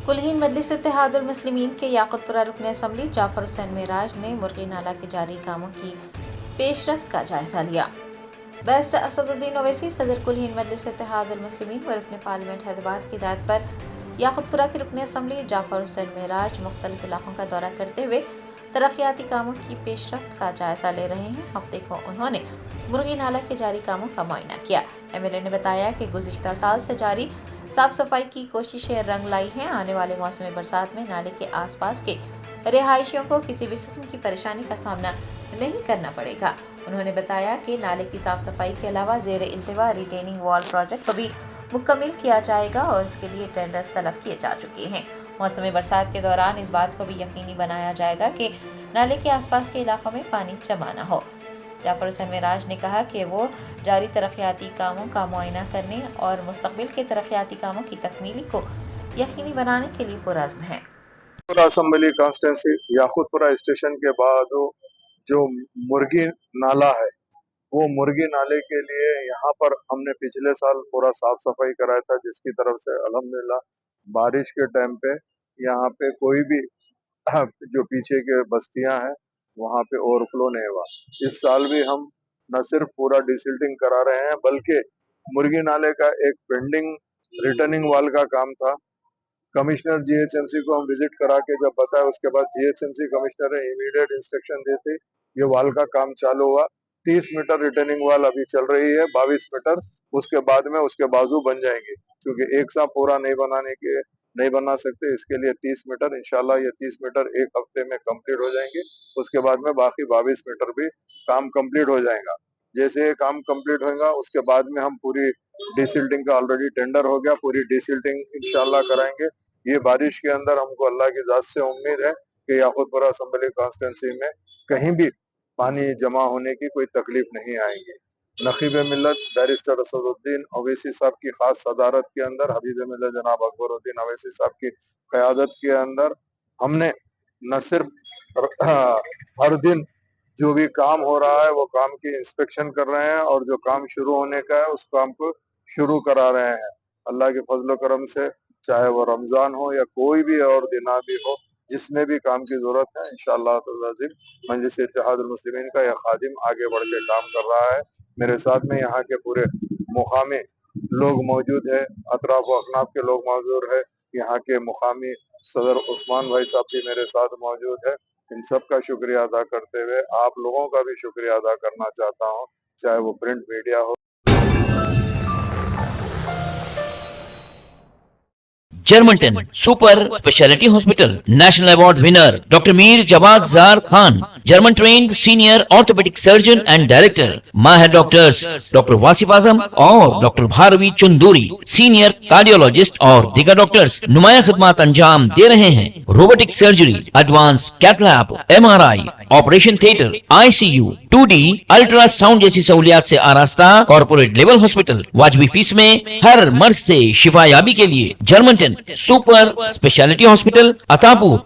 कुल्हीन मजलिस इत्तेहादुल मुस्लिमीन के याकुतपुरा रुकन असम्बली जाफर हुसैन मेराज ने मुर्गी नाला के जारी कामों की पेशरफ्त का जायजा लिया। बैरिस्टर असदुद्दीन ओवैसी सदर कुल्हीन मजलिस इत्तेहादुल मुस्लिमीन व रुकन पार्लियामेंट हैदराबाद की हिदायत पर याकुतपुरा के रुकन असम्बली जाफर हुसैन मेराज मुख्तलिफ इलाकों का दौरा करते हुए तरक्याती कामों की पेशरफ्त का जायजा ले रहे हैं। हफ्ते को उन्होंने मुर्गी नाला के जारी कामों का मुआयना किया। एमएलए ने बताया कि गुज़िश्ता साल से जारी साफ सफाई की कोशिशें रंग लाई हैं। आने वाले मौसम बरसात में नाले के आसपास के रिहायशियों को किसी भी किस्म की परेशानी का सामना नहीं करना पड़ेगा। उन्होंने बताया कि नाले की साफ सफाई के अलावा ज़ेर इल्तिवा रिटेनिंग वॉल प्रोजेक्ट को भी मुकम्मल किया जाएगा और इसके लिए टेंडर्स तलब किए जा चुके हैं। मौसम बरसात के दौरान इस बात को भी यकीनी बनाया जाएगा कि नाले के आसपास के इलाकों में पानी जमा न हो। जाफर हुसैन मेराज ने कहा कि वो जारी तरक्याती कामों का मुआयना करने और मुस्तकबिल के तरक्याती कामों की तकमीली को यकीनी बनाने के लिए पुरअज़्म हैं। असम्बली कॉन्स्टिट्यूंसी याकुतपुरा स्टेशन के बाद जो मुर्गी नाला है, वो मुर्गी नाले के लिए यहाँ पर हमने पिछले साल पूरा साफ सफाई कराया था, जिसकी तरफ से अल्हम्दुलिल्लाह बारिश के टाइम पे यहाँ पे कोई भी जो पीछे के बस्तियां हैं वहाँ पे ओवरफ्लो नहीं हुआ। इस साल भी हम न सिर्फ पूरा डिसिल्टिंग करा रहे हैं, बल्कि मुर्गी नाले का एक पेंडिंग रिटर्निंग वाल का काम था। कमिश्नर जीएचएमसी को हम विजिट करा के जब बताया, उसके बाद जीएचएमसी कमिश्नर ने इमीडिएट इंस्ट्रक्शन देते ये वाल का काम चालू हुआ। 30 मीटर रिटर्निंग वाल अभी चल रही है, 22 मीटर, उसके बाद में उसके बाजू बन जाएंगे, क्योंकि एक साथ पूरा नहीं बना सकते, इसके लिए 30 मीटर इंशाल्लाह ये 30 मीटर एक हफ्ते में कंप्लीट हो जाएंगे। उसके बाद में बाकी 22 मीटर भी काम कंप्लीट हो जाएगा। जैसे ये काम कंप्लीट होगा उसके बाद में हम पूरी डिसिल्टिंग का ऑलरेडी टेंडर हो गया, पूरी डिसिल्टिंग इंशाल्लाह कराएंगे। ये बारिश के अंदर हमको अल्लाह की जात से उम्मीद है कि याकुतपुरा असम्बली कॉन्स्टिट्यूंसी में कहीं भी पानी जमा होने की कोई तकलीफ नहीं आएगी। नकीब मिल्लत बैरिस्टर असदुद्दीन ओवैसी साहब की खास सदारत के अंदर, हबीब मिल्लत जनाब अकबरुद्दीन ओवैसी साहब की क़यादत के अंदर हमने न सिर्फ हर दिन जो भी काम हो रहा है वो काम की इंस्पेक्शन कर रहे हैं और जो काम शुरू होने का है उस काम को शुरू करा रहे हैं। अल्लाह के फजल करम से चाहे वो रमजान हो या कोई भी और दिन भी हो, जिसमें भी काम की जरूरत है इंशाअल्लाह मजलिस इत्तेहादुल मुस्लिमीन का यह खादिम आगे बढ़ के काम कर रहा है। मेरे साथ में यहाँ के पूरे मुकामी लोग मौजूद है, अतराफ व अखनाफ के लोग मौजूद है, यहाँ के मुकामी सदर उस्मान भाई साहब भी मेरे साथ मौजूद है। इन सब का शुक्रिया अदा करते हुए आप लोगों का भी शुक्रिया अदा करना चाहता हूँ, चाहे वो प्रिंट मीडिया हो। Germantown Super Speciality Hospital National Award winner Dr. Mir Jawad Zar Khan, German trained senior orthopedic surgeon and director, Mahir doctors Dr. Wasif Azam और Dr. Bharvi Chunduri, senior cardiologist और दीगर doctors नुमाया खिदमत अंजाम दे रहे हैं। Robotic surgery, advance cath lab, MRI, operation theatre, ICU, 2D ultrasound जैसी सहूलियात से आरास्ता कॉर्पोरेट लेवल हॉस्पिटल। वाजबी फीस में हर मर्ज से शिफायाबी के लिए Germanten super speciality hospital, Attapur,